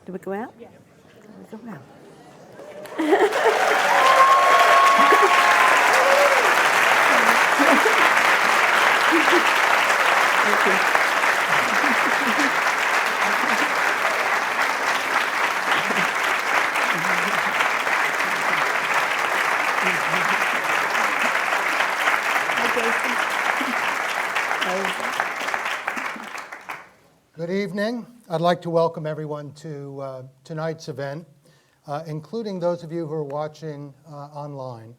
Do we go out? Yeah. We go out. Thank you. Good evening. I'd like to welcome everyone to tonight's event, including those of you who are watching online.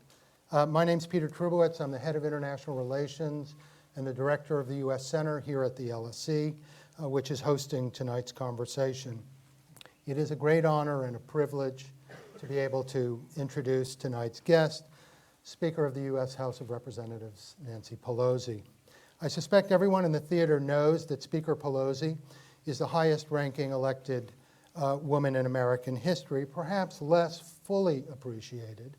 My name's Peter Trubowitz. I'm the head of international relations and the director of the U.S. Center here at the LSE, which is hosting tonight's conversation. It is a great honor and a privilege to be able to introduce tonight's guest, Speaker of the U.S. House of Representatives, Nancy Pelosi. I suspect everyone in the theater knows that Speaker Pelosi is the highest-ranking elected woman in American history. Perhaps less fully appreciated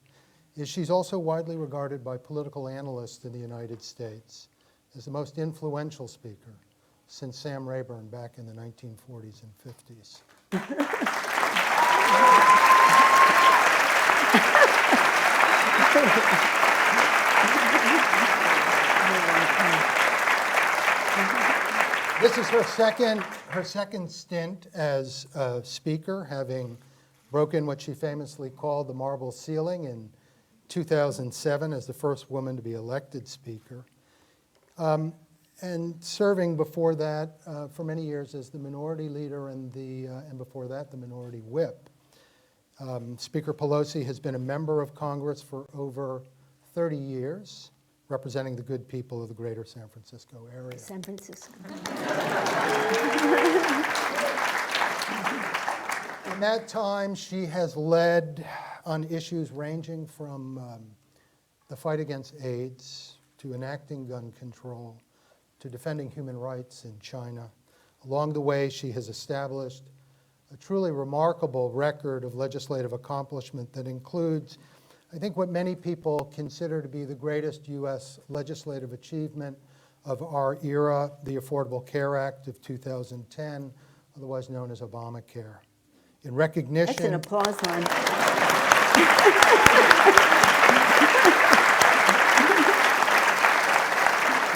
is she's also widely regarded by political analysts in the United States as the most influential speaker since Sam Rayburn back in the 1940s and 50s. This is her second stint as speaker, having broken what she famously called the marble ceiling in 2007 as the first woman to be elected speaker, and serving before that for many years as the minority leader and before that the minority whip. Speaker Pelosi has been a member of Congress for over 30 years. Representing the good people of the greater San Francisco area. San Francisco. In that time, she has led on issues ranging from the fight against AIDS, to enacting gun control, to defending human rights in China. Along the way, she has established a truly remarkable record of legislative accomplishment that includes, I think, what many people consider to be the greatest U.S. legislative achievement of our era, the Affordable Care Act of 2010, otherwise known as Obamacare. In recognition... That's an applause line.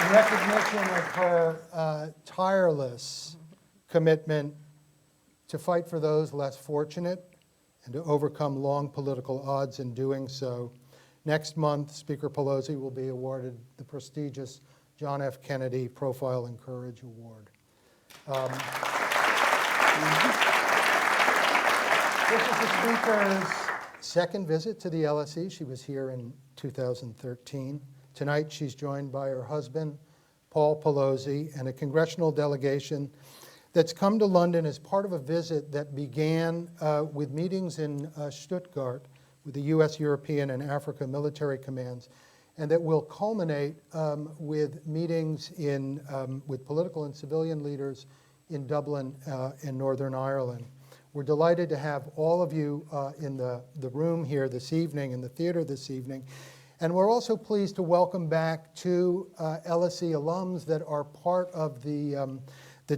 In recognition of her tireless commitment to fight for those less fortunate and to overcome long political odds in doing so. Next month, Speaker Pelosi will be awarded the prestigious John F. Kennedy Profile and Courage Award. This is the Speaker's second visit to the LSE. She was here in 2013. Tonight, she's joined by her husband, Paul Pelosi, and a congressional delegation that's come to London as part of a visit that began with meetings in Stuttgart with the U.S., European, and Africa military commands, and that will culminate with meetings with political and civilian leaders in Dublin and Northern Ireland. We're delighted to have all of you in the room here this evening, in the theater this evening, and we're also pleased to welcome back two LSE alums that are part of the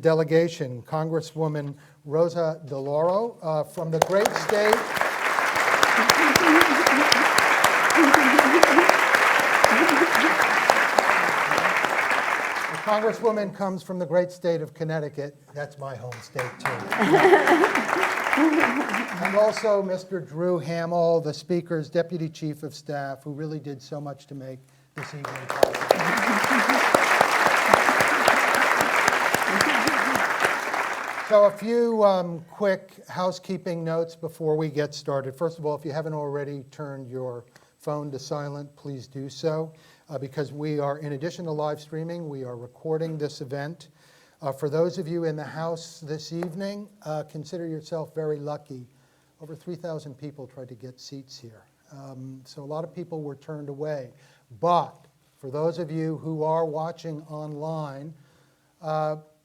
delegation, Congresswoman Rosa DeLauro from the great state. The Congresswoman comes from the great state of Connecticut. That's my home state, too. And also Mr. Drew Hamill, the Speaker's Deputy Chief of Staff, who really did so much to make this evening possible. So a few quick housekeeping notes before we get started. First of all, if you haven't already turned your phone to silent, please do so, because we are, in addition to live streaming, we are recording this event. For those of you in the house this evening, consider yourself very lucky. Over 3,000 people tried to get seats here. So a lot of people were turned away. But for those of you who are watching online,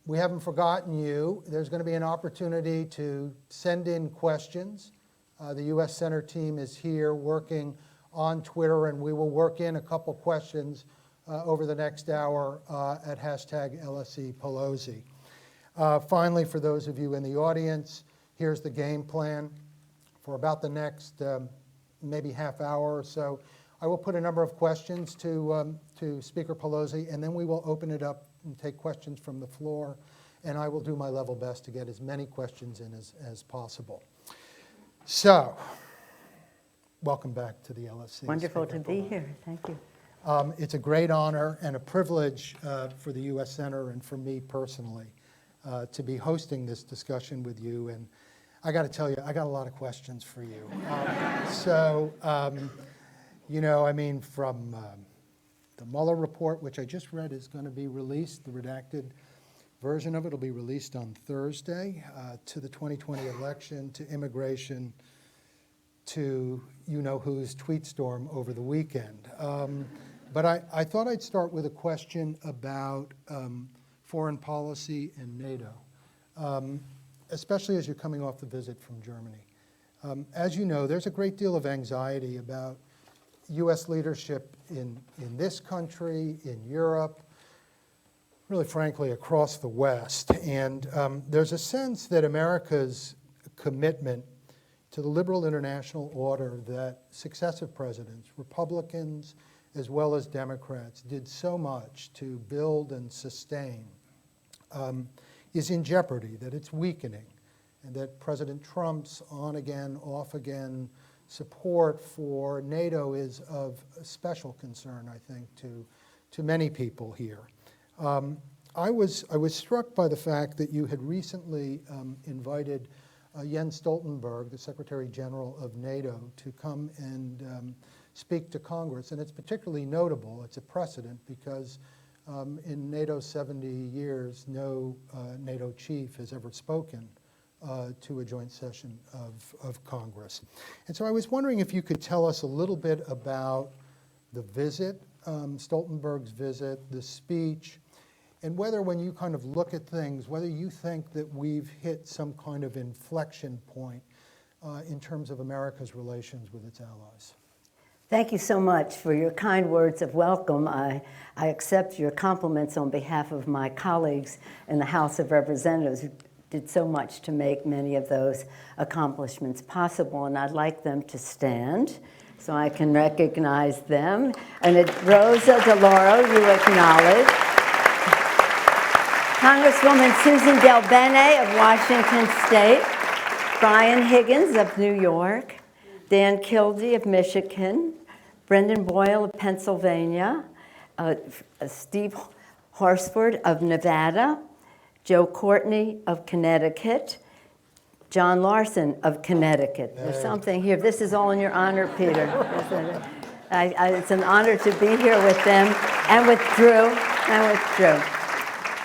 we haven't forgotten you. There's going to be an opportunity to send in questions. The U.S. Center team is here working on Twitter, and we will work in a couple questions over the next hour at hashtag LSE Pelosi. Finally, for those of you in the audience, Here's the game plan for about the next maybe half hour or so. I will put a number of questions to Speaker Pelosi, and then we will open it up and take questions from the floor, and I will do my level best to get as many questions in as possible. So, welcome back to the LSE. Wonderful Speaker to be Pelosi. here. Thank you. It's a great honor and a privilege for the U.S. Center and for me personally to be hosting this discussion with you. And I got to tell you, I got a lot of questions for you. You know, I mean, from the Mueller report, which I just read is going to be released, the redacted version of it will be released on Thursday, to the 2020 election, to immigration, to you-know-who's tweet storm over the weekend. But I thought I'd start with a question about foreign policy and NATO, especially as you're coming off the visit from Germany. As you know, there's a great deal of anxiety about U.S. leadership in this country, in Europe, really frankly across the West. And there's a sense that America's commitment to the liberal international order that successive presidents, Republicans as well as Democrats, did so much to build and sustain is in jeopardy, that it's weakening, and that President Trump's on-again, off-again support for NATO is of special concern, I think, to many people here. I was struck by the fact that you had recently invited Jens Stoltenberg, the Secretary General of NATO, to come and speak to Congress. And it's particularly notable, it's a precedent, because in NATO's 70 years, no NATO chief has ever spoken to a joint session of Congress. And so I was wondering if you could tell us a little bit about the visit, Stoltenberg's visit, the speech, and whether when you kind of look at things, whether you think that we've hit some kind of inflection point in terms of America's relations with its allies. Thank you so much for your kind words of welcome. I accept your compliments on behalf of my colleagues in the House of Representatives who did so much to make many of those accomplishments possible, and I'd like them to stand so I can recognize them. And Rosa DeLauro, you acknowledge. Congresswoman Susan Del Bene of Washington State, Brian Higgins of New York, Dan Kildee of Michigan, Brendan Boyle of Pennsylvania, Steve Horsford of Nevada, Joe Courtney of Connecticut, John Larson of Connecticut. There's something here. This is all in your honor, Peter. It's an honor to be here with them and with Drew.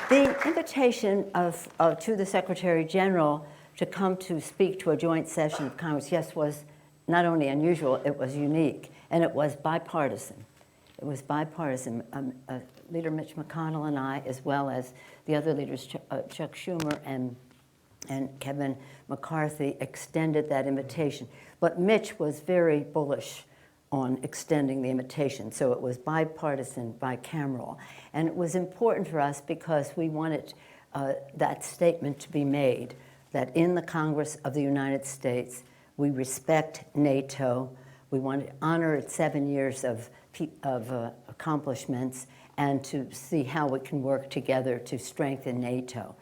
The invitation to the Secretary General to come to speak to a joint session of Congress, yes, was not only unusual, it was unique, and it was bipartisan. It was bipartisan. Leader Mitch McConnell and I, as well as the other leaders, Chuck Schumer and Kevin McCarthy, extended that invitation. But Mitch was very bullish on extending the invitation, so it was bipartisan, bicameral. And it was important for us because we wanted that statement to be made, that in the Congress of the United States, we respect NATO, we want to honor its 7 years of accomplishments, and to see how we can work together to strengthen NATO.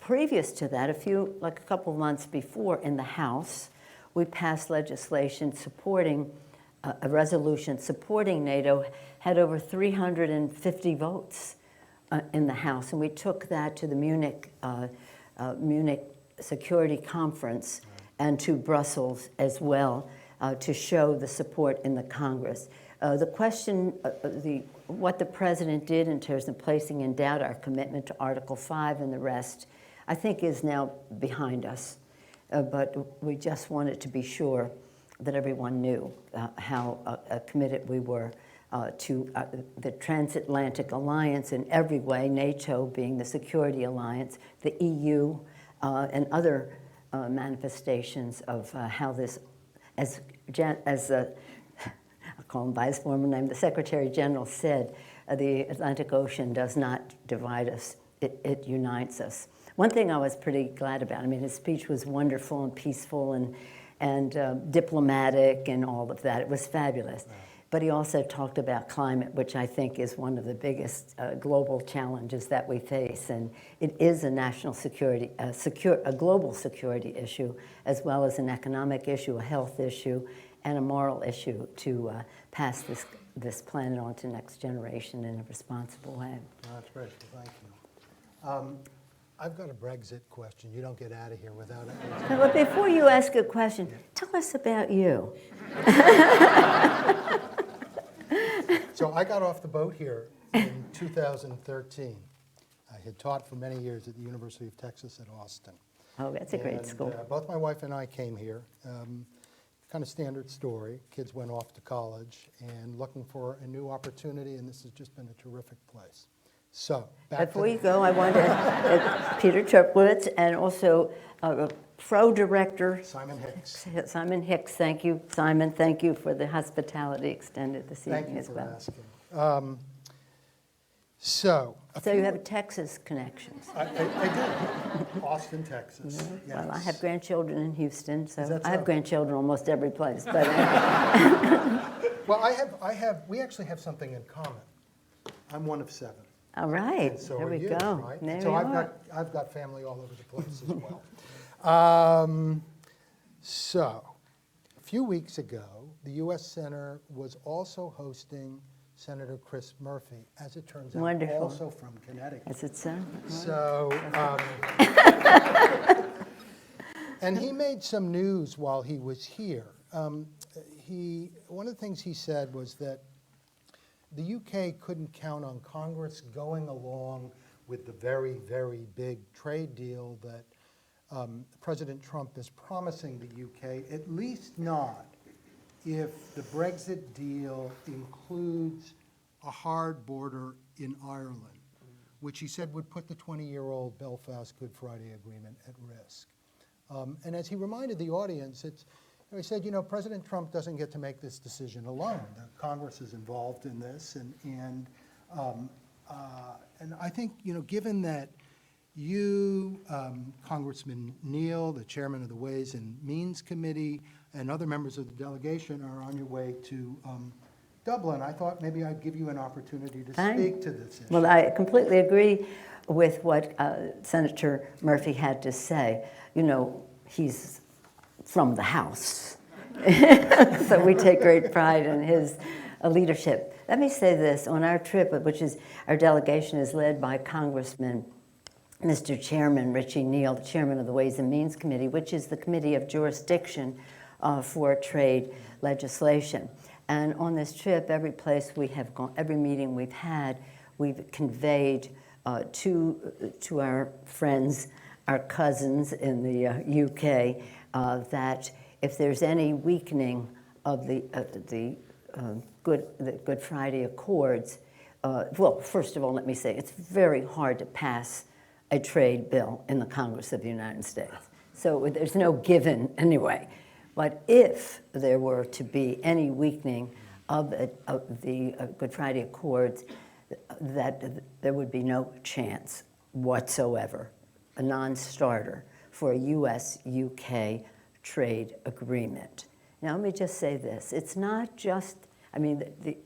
Previous to that, a couple of months before in the House, we passed legislation supporting, a resolution supporting NATO, had over 350 votes in the House, and we took that to the Munich Security Conference and to Brussels as well to show the support in the Congress. The question, what the President did in terms of placing in doubt our commitment to Article 5 and the rest, I think is now behind us. But we just wanted to be sure that everyone knew how committed we were to the transatlantic alliance in every way, NATO being the security alliance, the EU, and other manifestations of how this, as I'll call him by his former name, the Secretary General said, the Atlantic Ocean does not divide us, it unites us. One thing I was pretty glad about, I mean, his speech was wonderful and peaceful and diplomatic and all of that. It was fabulous. Right. But he also talked about climate, which I think is one of the biggest global challenges that we face. And it is a national security, a global security issue, as well as an economic issue, a health issue, and a moral issue to pass this planet on to next generation in a responsible way. That's great. Well, thank you. I've got a Brexit question. You don't get out of here without it. But before you ask a question, tell us about you. So I got off the boat here in 2013. I had taught for many years at the University of Texas at Austin. Oh, that's a great school. Both my wife and I came here. Kind of standard story. Kids went off to college and looking for a new opportunity, and this has just been a terrific place. So, Before you go, I wanted Peter Trubowitz and also Pro Director Simon Hicks. Simon Hicks. Thank you, Simon. Thank you for the hospitality extended this evening as well. Thank you for asking. So you have Texas connections. I do. Austin, Texas. Mm-hmm. Yes. Well, I have grandchildren in Houston, so Is that I have so? grandchildren almost every place. But Well, we actually have something in common. I'm one of 7. all right, And so there are we you, go. right? There So you I've are. got family all over the place as well. So a few weeks ago, the U.S. Center was also hosting Senator Chris Murphy, as it turns out, Wonderful. also from Connecticut. Is it so? So, and he made some news while he was here. One of the things he said was that the UK couldn't count on Congress going along with the very, very big trade deal that President Trump is promising the UK, at least not if the Brexit deal includes a hard border in Ireland, which he said would put the 20-year-old Belfast Good Friday Agreement at risk. And as he reminded the audience, he said, President Trump doesn't get to make this decision alone. The Congress is involved in this, and I think, given that you, Congressman Neal, the chairman of the Ways and Means Committee, and other members of the delegation are on your way to Dublin, I thought maybe I'd give you an opportunity to speak to this issue. Well, I completely agree with what Senator Murphy had to say. He's from the House, so we take great pride in his leadership. Let me say this, on our trip, our delegation is led by Congressman Mr. Chairman Richie Neal, the chairman of the Ways and Means Committee, which is the committee of jurisdiction for trade legislation. And on this trip, every place we have gone, every meeting we've had, we've conveyed to our friends, our cousins in the UK, that if there's any weakening of the Good Friday Accords, well, first of all, let me say, it's very hard to pass a trade bill in the Congress of the United States. So there's no given anyway. But if there were to be any weakening of the Good Friday Accords, that there would be no chance whatsoever, a non-starter, for a U.S.-UK trade agreement. Now, let me just say this. It's not just, the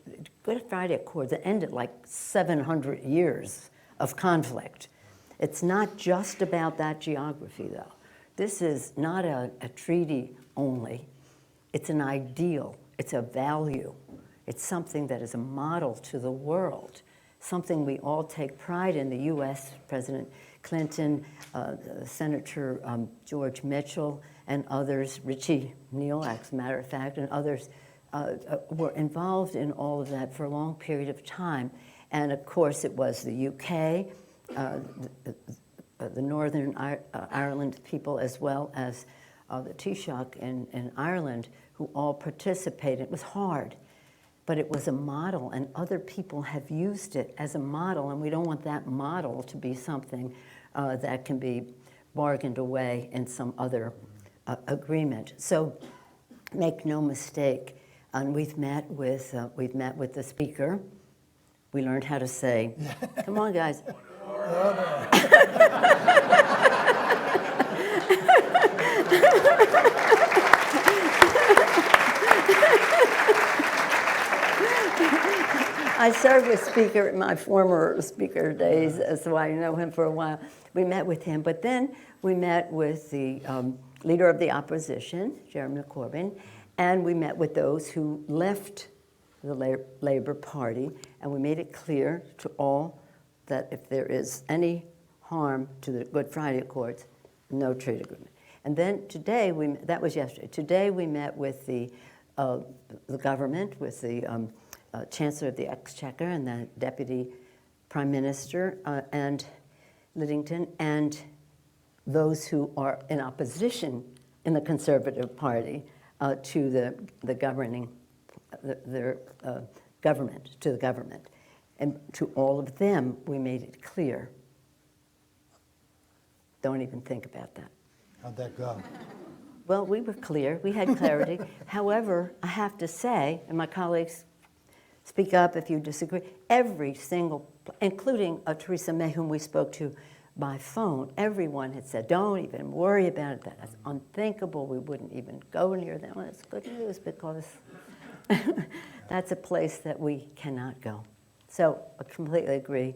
Good Friday Accords ended like 700 years of conflict. It's not just about that geography, though. This is not a treaty only. It's an ideal. It's a value. It's something that is a model to the world, something we all take pride in. The U.S., President Clinton, Senator George Mitchell, and others, Richie Neal, as a matter of fact, and others were involved in all of that for a long period of time. And of course, it was the UK, the Northern Ireland people, as well as the Taoiseach in Ireland, who all participated. It was hard, but it was a model, and other people have used it as a model, and we don't want that model to be something that can be bargained away in some other agreement. So make no mistake, and we've met with the speaker. We learned how to say, come on, guys. I served with Speaker in my former Speaker days, so I know him for a while. We met with him, but then we met with the leader of the opposition, Jeremy Corbyn, and we met with those who left the Labour Party, and we made it clear to all that if there is any harm to the Good Friday Accords, no trade agreement. And then today, that was yesterday. Today we met with the government, with the Chancellor of the Exchequer and the Deputy Prime Minister and Lidington, and those who are in opposition in the Conservative Party to the governing, their government, to the government. And to all of them, we made it clear, don't even think about that. How'd that go? Well, we were clear. We had clarity. However, I have to say, and my colleagues speak up if you disagree, every single, including Theresa May, whom we spoke to by phone, everyone had said, don't even worry about it. That's unthinkable. We wouldn't even go near that. Well, it's good news because that's a place that we cannot go. So I completely agree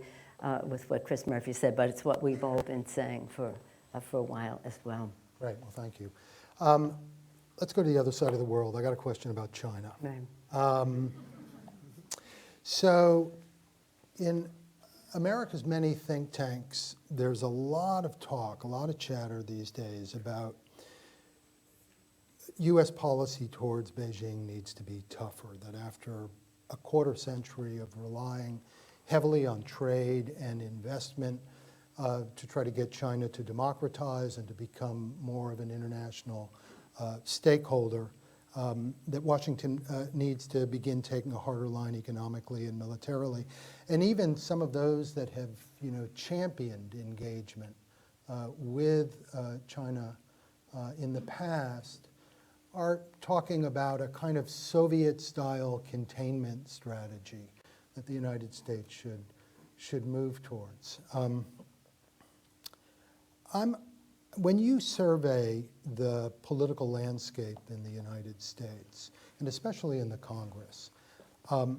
with what Chris Murphy said, but it's what we've all been saying for a while as well. Right, well, thank you. Let's go to the other side of the world. I got a question about China. Right. So in America's many think tanks, there's a lot of talk, a lot of chatter these days about U.S. policy towards Beijing needs to be tougher, that after a quarter century of relying heavily on trade and investment to try to get China to democratize and to become more of an international stakeholder, that Washington needs to begin taking a harder line economically and militarily. And even some of those that have, championed engagement with China in the past are talking about a kind of Soviet-style containment strategy that the United States should move towards. When you survey the political landscape in the United States, and especially in the Congress, I'm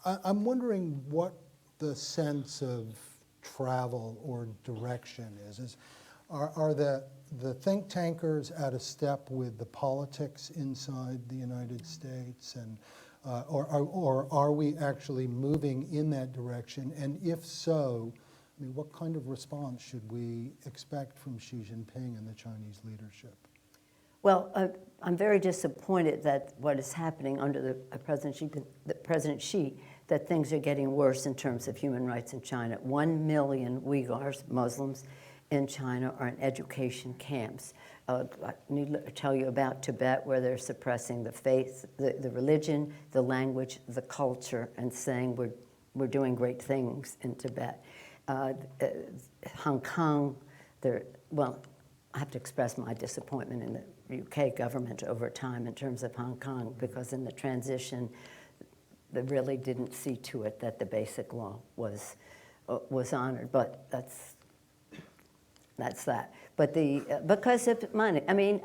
wondering what the sense of travel or direction is. Are the think tankers at a step with the politics inside the United States, and or are we actually moving in that direction? And if so, I mean, what kind of response should we expect from Xi Jinping and the Chinese leadership? Well, I'm very disappointed that what is happening under the President Xi, that things are getting worse in terms of human rights in China. 1 million Uyghurs, Muslims, in China are in education camps. I need to tell you about Tibet, where they're suppressing the faith, the religion, the language, the culture, and saying we're doing great things in Tibet. Hong Kong, well, I have to express my disappointment in the UK government over time in terms of Hong Kong, because in the transition, they really didn't see to it that the basic law was honored. But that's that. But because of money, I mean,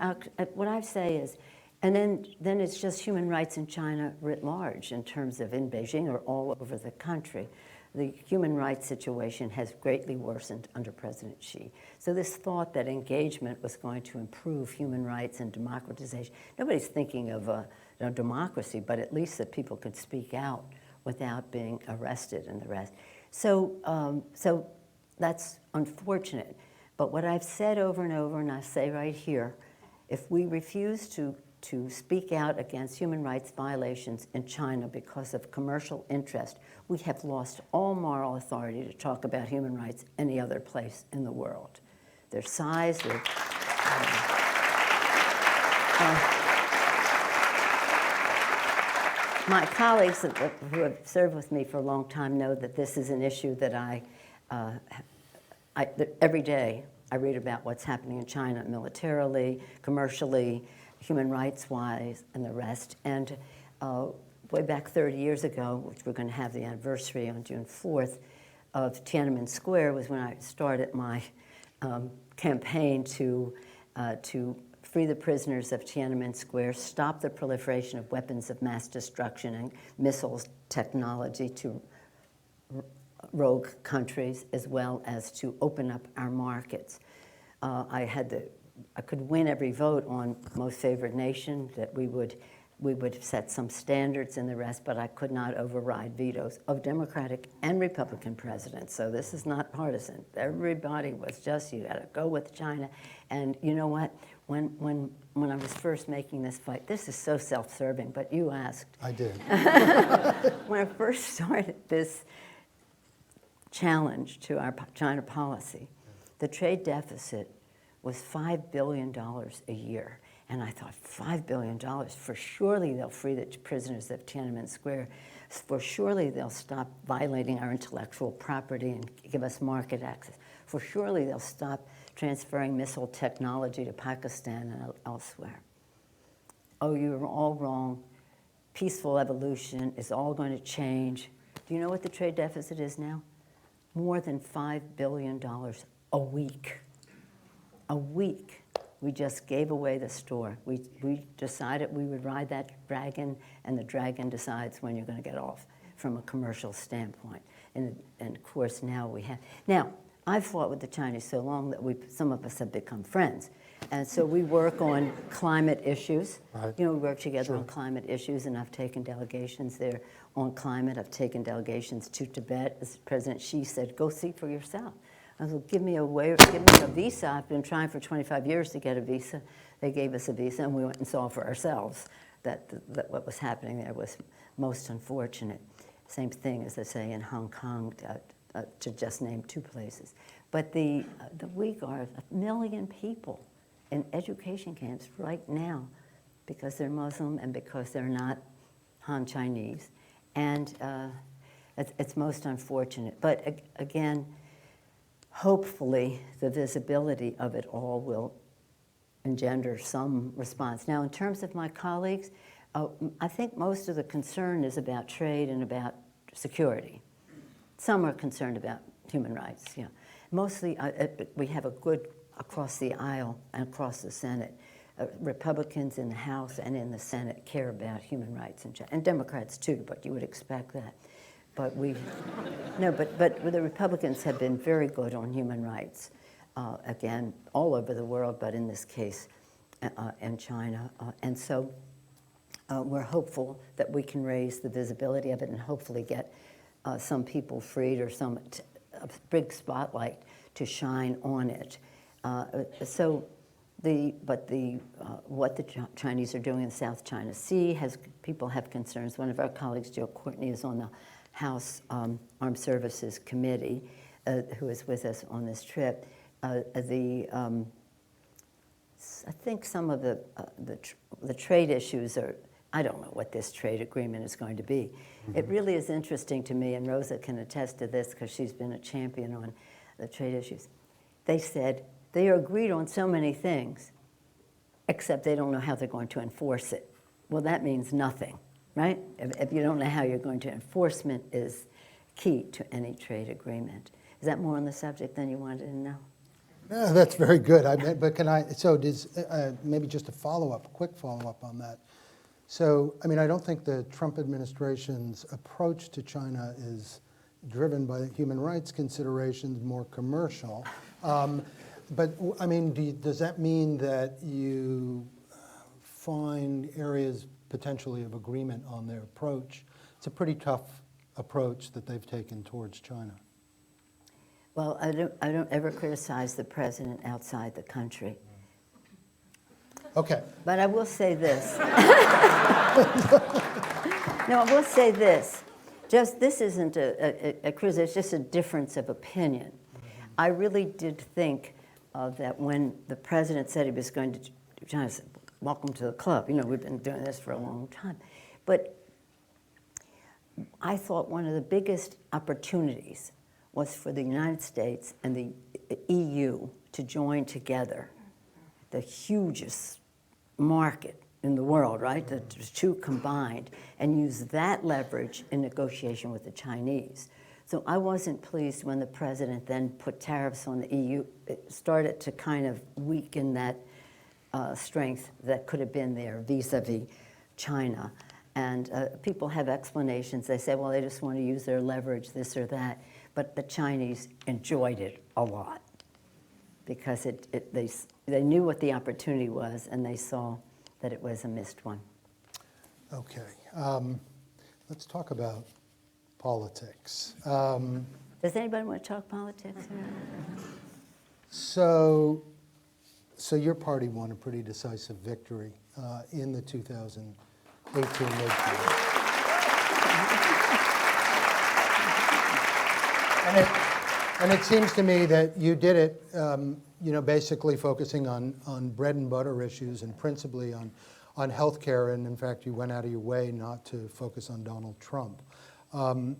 what I say is, and then it's just human rights in China writ large in terms of in Beijing or all over the country. The human rights situation has greatly worsened under President Xi. So this thought that engagement was going to improve human rights and democratization, nobody's thinking of democracy, but at least that people could speak out without being arrested and the rest. So that's unfortunate. But what I've said over and over, and I say right here, if we refuse to speak out against human rights violations in China because of commercial interest, we have lost all moral authority to talk about human rights any other place in the world. Their size, my colleagues who have served with me for a long time know that this is an issue that every day I read about what's happening in China militarily, commercially, human rights-wise, and the rest. And way back 30 years ago, which we're going to have the anniversary on June 4th, of Tiananmen Square was when I started my campaign to free the prisoners of Tiananmen Square, stop the proliferation of weapons of mass destruction and missiles technology to rogue countries, as well as to open up our markets. I could win every vote on most favored nation, that we would set some standards and the rest, but I could not override vetoes of Democratic and Republican presidents. So this is not partisan. Everybody was just, you got to go with China. And you know what? When I was first making this fight, this is so self-serving, but you asked. I did. When I first started this challenge to our China policy, the trade deficit was $5 billion a year. And I thought, $5 billion, for surely they'll free the prisoners of Tiananmen Square, for surely they'll stop violating our intellectual property and give us market access, for surely they'll stop transferring missile technology to Pakistan and elsewhere. Oh, you're all wrong. Peaceful evolution is all going to change. Do you know what the trade deficit is now? More than $5 billion a week. A week. We just gave away the store. We decided we would ride that dragon, and the dragon decides when you're going to get off from a commercial standpoint. And of course, now we have. Now, I've fought with the Chinese so long that some of us have become friends. And so we work on climate issues. Right. You know, we work together on climate issues, and I've taken delegations there on climate. I've taken delegations to Tibet. As President Xi said, go see for yourself. I said, give me a visa. I've been trying for 25 years to get a visa. They gave us a visa, and we went and saw for ourselves that what was happening there was most unfortunate. Same thing as they say in Hong Kong, to just name two places. But the Uyghurs, 1 million people in education camps right now because they're Muslim and because they're not Han Chinese. And it's most unfortunate. But again, hopefully the visibility of it all will engender some response. Now, in terms of my colleagues, I think most of the concern is about trade and about security. Some are concerned about human rights, yeah. Mostly, we have a good, across the aisle and across the Senate, Republicans in the House and in the Senate care about human rights, and Democrats too, but you would expect that. But but the Republicans have been very good on human rights, again, all over the world, but in this case, in China. And so we're hopeful that we can raise the visibility of it and hopefully get some people freed or a big spotlight to shine on it. What the Chinese are doing in the South China Sea people have concerns. One of our colleagues, Joe Courtney, is on the House Armed Services Committee, who is with us on this trip. I think some of the trade issues are, I don't know what this trade agreement is going to be. Mm-hmm. It really is interesting to me, and Rosa can attest to this because she's been a champion on the trade issues. They said they are agreed on so many things, except they don't know how they're going to enforce it. Well, that means nothing. Right? If you don't know how you're going to, enforcement is key to any trade agreement. Is that more on the subject than you wanted to know? Yeah, that's very good. But can I, so does, maybe just a quick follow-up on that. So, I mean, I don't think the Trump administration's approach to China is driven by human rights considerations, more commercial. But, I mean, does that mean that you find areas potentially of agreement on their approach? It's a pretty tough approach that they've taken towards China. Well, I don't ever criticize the president outside the country. Okay. But I will say this. No, I will say this. This isn't a criticism, it's just a difference of opinion. I really did think that when the president said he was going to China, welcome to the club. You know, we've been doing this for a long time. But I thought one of the biggest opportunities was for the United States and the EU to join together, the hugest market in the world, right? The two combined, and use that leverage in negotiation with the Chinese. So I wasn't pleased when the president then put tariffs on the EU. It started to kind of weaken that strength that could have been there vis-a-vis China. And people have explanations. They say, well, they just want to use their leverage, this or that. But the Chinese enjoyed it a lot because they knew what the opportunity was, and they saw that it was a missed one. Okay. Let's talk about politics. Does anybody want to talk politics? So your party won a pretty decisive victory in the 2018 midterm. And it seems to me that you did it, basically focusing on bread and butter issues and principally on health care. And in fact, you went out of your way not to focus on Donald Trump. And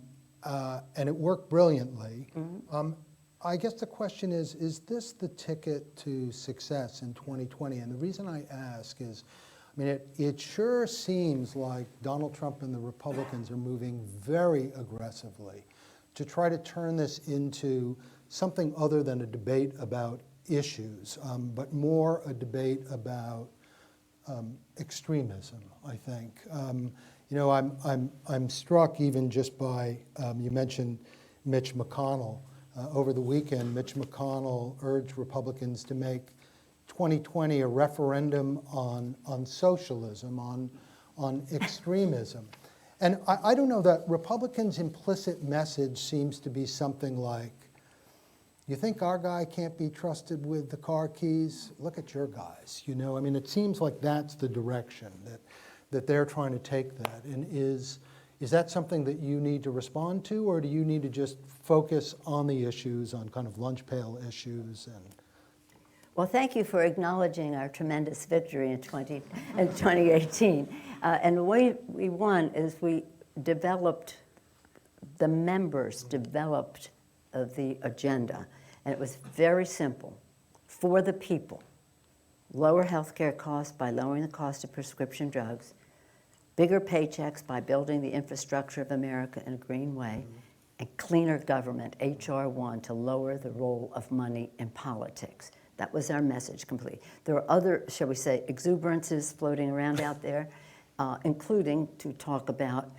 it worked brilliantly. Mm-hmm. I guess the question is this the ticket to success in 2020? And the reason I ask is, it sure seems like Donald Trump and the Republicans are moving very aggressively to try to turn this into something other than a debate about issues, but more a debate about extremism, I think. I'm struck even just by, you mentioned Mitch McConnell. Over the weekend, Mitch McConnell urged Republicans to make 2020 a referendum on socialism, on extremism. And I don't know, that Republicans' implicit message seems to be something like, you think our guy can't be trusted with the car keys? Look at your guys, It seems like that's the direction that they're trying to take that. And is that something that you need to respond to, or do you need to just focus on the issues, on kind of lunch pail issues? Well, thank you for acknowledging our tremendous victory in 2018. And the way we won is the members developed the agenda. And it was very simple. For the people, lower health care costs by lowering the cost of prescription drugs, bigger paychecks by building the infrastructure of America in a green way, and cleaner government, H.R. 1, to lower the role of money in politics. That was our message completely. There are other, shall we say, exuberances floating around out there, including to talk about,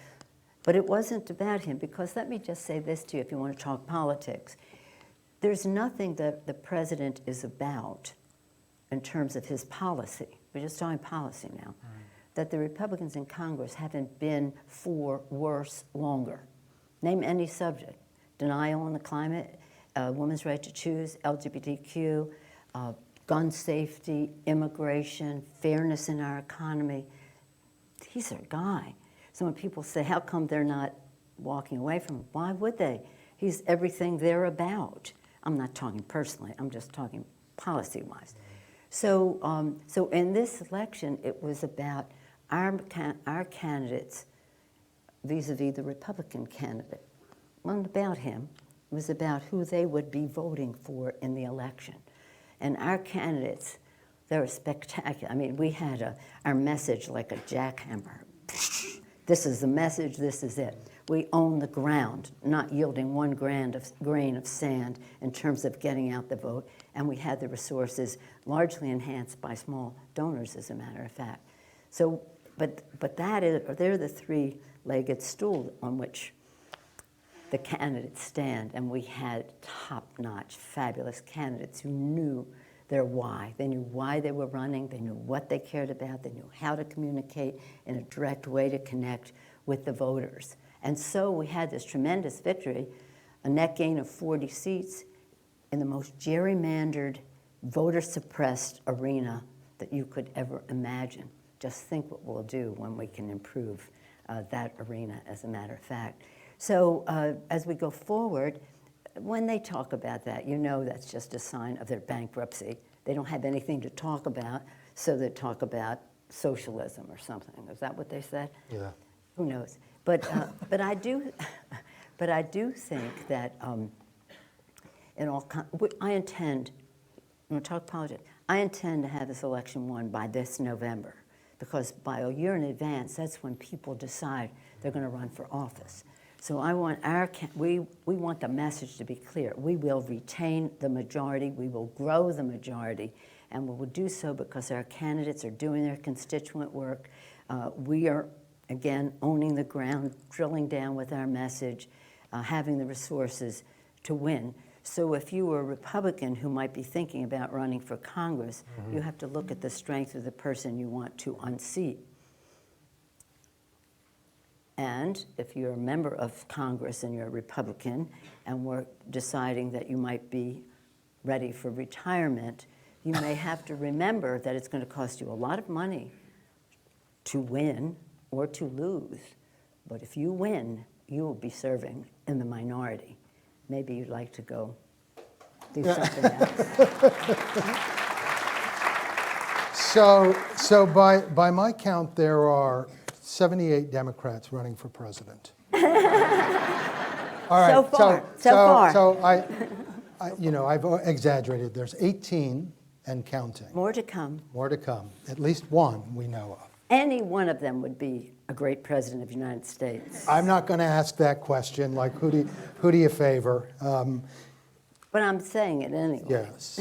but it wasn't about him, because let me just say this to you if you want to talk politics. There's nothing that the president is about in terms of his policy. We're just talking policy now. That the Republicans in Congress haven't been for worse longer. Name any subject. Denial on the climate, women's right to choose, LGBTQ, gun safety, immigration, fairness in our economy. He's our guy. So when people say, how come they're not walking away from him? Why would they? He's everything they're about. I'm not talking personally, I'm just talking policy-wise. So in this election, it was about our candidates vis-a-vis the Republican candidate. It wasn't about him. It was about who they would be voting for in the election. And our candidates, they were spectacular. We had our message like a jackhammer. This is the message, this is it. We own the ground, not yielding one grain of sand in terms of getting out the vote. And we had the resources largely enhanced by small donors, as a matter of fact. So, but they're the three-legged stool on which the candidates stand, and we had top-notch, fabulous candidates who knew their why. They knew why they were running, they knew what they cared about, they knew how to communicate in a direct way to connect with the voters. And so we had this tremendous victory, a net gain of 40 seats in the most gerrymandered, voter-suppressed arena that you could ever imagine. Just think what we'll do when we can improve that arena, as a matter of fact. So as we go forward, when they talk about that, that's just a sign of their bankruptcy. They don't have anything to talk about, so they talk about socialism or something. Is that what they said? Yeah. Who knows? But I do think that I intend, when we talk politics, I intend to have this election won by this November, because by a year in advance, that's when people decide they're going to run for office. So I want we want the message to be clear. We will retain the majority, we will grow the majority, And we will do so because our candidates are doing their constituent work. We are, again, owning the ground, drilling down with our message, having the resources to win. So if you were a Republican who might be thinking about running for Congress, you have to look at the strength of the person you want to unseat. And if you're a member of Congress and you're a Republican and we're deciding that you might be ready for retirement, you may have to remember that it's going to cost you a lot of money to win or to lose. But if you win, you will be serving in the minority. Maybe you'd like to go do something else. So by my count, there are 78 Democrats running for president. All right. So far. So I've exaggerated. There's 18 and counting. More to come. More to come. At least one we know of. Any one of them would be a great president of the United States. I'm not going to ask that question, like who do you favor? But I'm saying it anyway. Yes.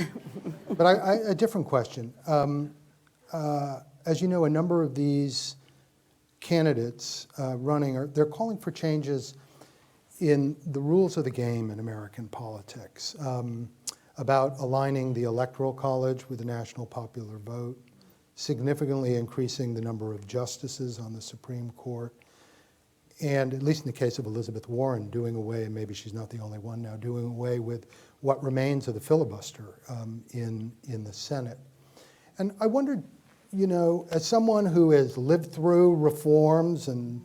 But a different question. As you know, a number of these candidates running, they're calling for changes in the rules of the game in American politics, about aligning the Electoral College with the national popular vote, significantly increasing the number of justices on the Supreme Court, and at least in the case of Elizabeth Warren, doing away, and maybe she's not the only one now, doing away with what remains of the filibuster in the Senate. And I wondered, as someone who has lived through reforms and,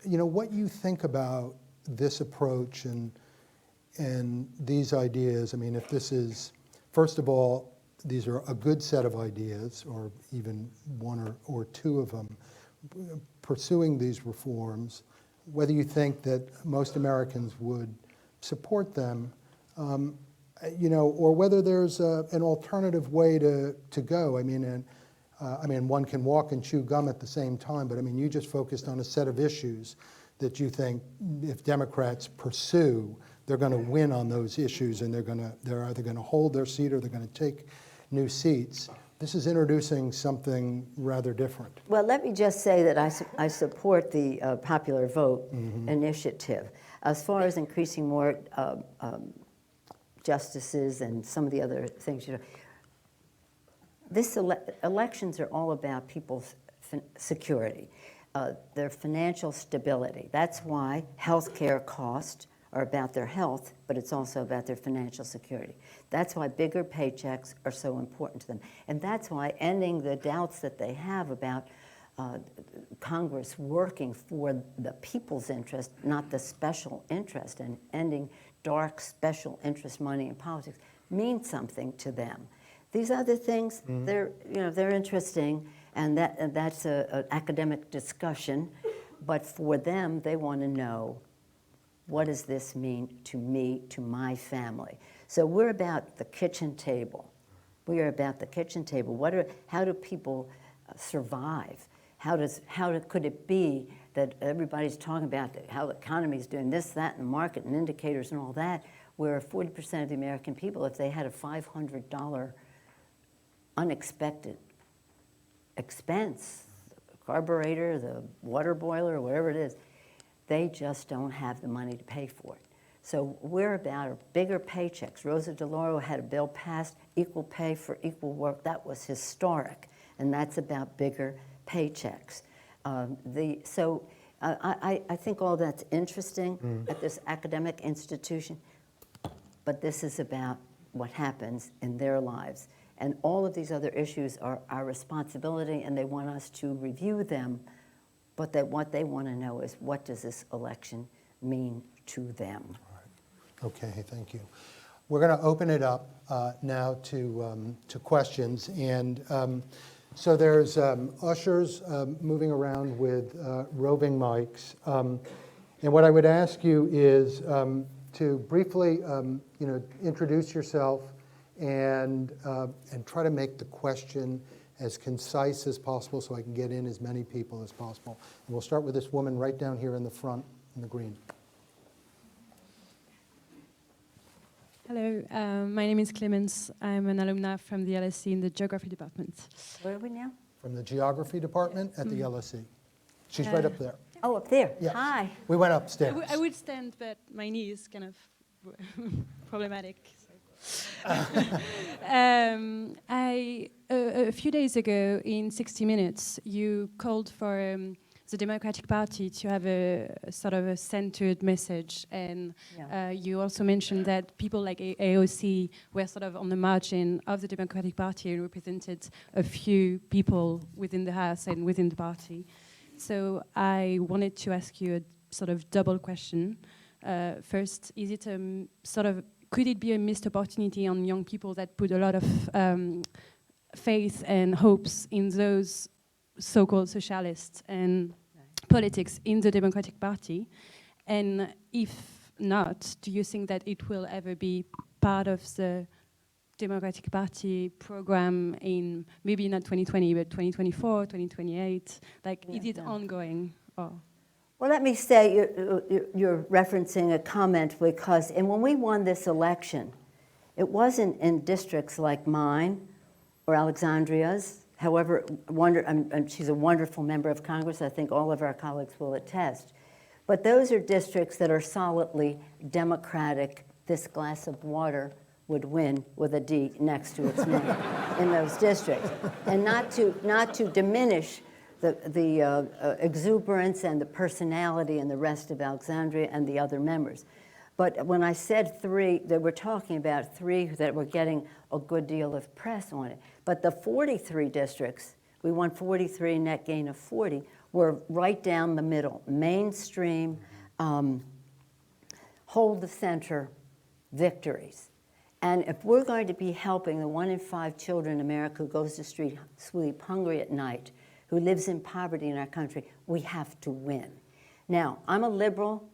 what you think about this approach and these ideas. I mean, if this is, first of all, these are a good set of ideas, or even one or two of them, pursuing these reforms, whether you think that most Americans would support them, or whether there's an alternative way to go. I mean, one can walk and chew gum at the same time, but I mean, you just focused on a set of issues that you think if Democrats pursue, they're going to win on those issues, and they're either going to hold their seat or they're going to take new seats. This is introducing something rather different. Well, let me just say that I support the popular vote initiative. As far as increasing more justices and some of the other things, elections are all about people's security, their financial stability. That's why health care costs are about their health, but it's also about their financial security. That's why bigger paychecks are so important to them. And that's why ending the doubts that they have about Congress working for the people's interest, not the special interest, and ending dark special interest money in politics means something to them. These other things, they're interesting, and that's an academic discussion, but for them, they want to know, what does this mean to me, to my family? So we're about the kitchen table. We are about the kitchen table. How do people survive? Could it be that everybody's talking about how the economy is doing this, that, and the market and indicators and all that, where 40% of the American people, if they had a $500 unexpected expense, the carburetor, the water boiler, whatever it is, they just don't have the money to pay for it. So we're about bigger paychecks. Rosa DeLauro had a bill passed, equal pay for equal work. That was historic, and that's about bigger paychecks. I think all that's interesting at this academic institution, but this is about what happens in their lives. And all of these other issues are our responsibility, and they want us to review them. But what they want to know is, what does this election mean to them? Right. Okay, thank you. We're going to open it up now to questions. And so there's ushers moving around with roving mics. And what I would ask you is to briefly introduce yourself and try to make the question as concise as possible so I can get in as many people as possible. And we'll start with this woman right down here in the front in the green. Hello, my name is Clemens. I'm an alumna from the LSE in the Geography department. Where are we now? From the Geography Department at the LSE. She's right up there. Oh, up there. Yes. Hi. We went upstairs. I would stand, but my knee is kind of problematic. A few days ago, in 60 Minutes, you called for the Democratic Party to have a sort of a centered message, and you also mentioned that people like AOC were sort of on the margin of the Democratic Party and represented a few people within the House and within the party. So I wanted to ask you a sort of double question. First, is it could it be a missed opportunity on young people that put a lot of faith and hopes in those so-called socialists and politics in the Democratic Party? And if not, do you think that it will ever be part of the Democratic Party program in maybe not 2020, but 2024, 2028? Like, is it ongoing? Or? Well, let me say you're referencing a comment because when we won this election, it wasn't in districts like mine or Alexandria's. However, and she's a wonderful member of Congress. I think all of our colleagues will attest. But those are districts that are solidly Democratic. This glass of water would win with a D next to its name in those districts. And not to diminish the exuberance and the personality and the rest of Alexandria and the other members. But when I said three, they were talking about three that were getting a good deal of press on it. But the 43 districts, we won 43, net gain of 40, were right down the middle, mainstream, hold the center victories. And if we're going to be helping the 1 in 5 children in America who goes to sleep hungry at night, who lives in poverty in our country, we have to win. Now, I'm a liberal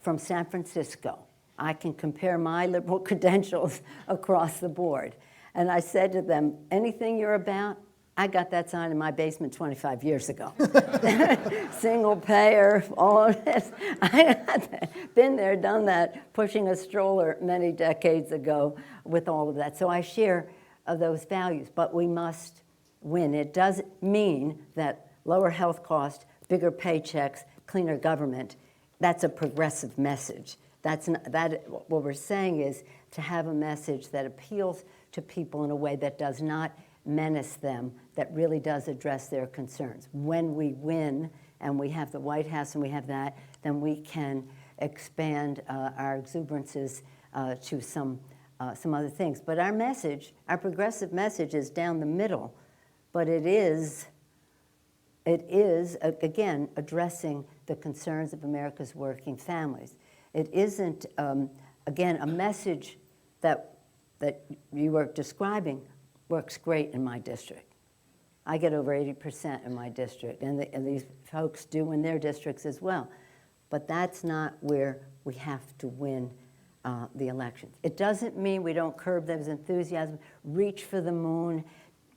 from San Francisco. I can compare my liberal credentials across the board. And I said to them, anything you're about, I got that sign in my basement 25 years ago. Single payer, all of this. I got that. Been there, done that, pushing a stroller many decades ago with all of that. So I share those values, but we must win. It does mean that lower health costs, bigger paychecks, cleaner government, that's a progressive message. What we're saying is to have a message that appeals to people in a way that does not menace them, that really does address their concerns. When we win, and we have the White House and we have that, then we can expand our exuberances to some other things. But our message, our progressive message, is down the middle. But it is again, addressing the concerns of America's working families. It isn't, again, a message that you were describing works great in my district. I get over 80% in my district, and these folks do in their districts as well. But that's not where we have to win the elections. It doesn't mean we don't curb those enthusiasm, reach for the moon,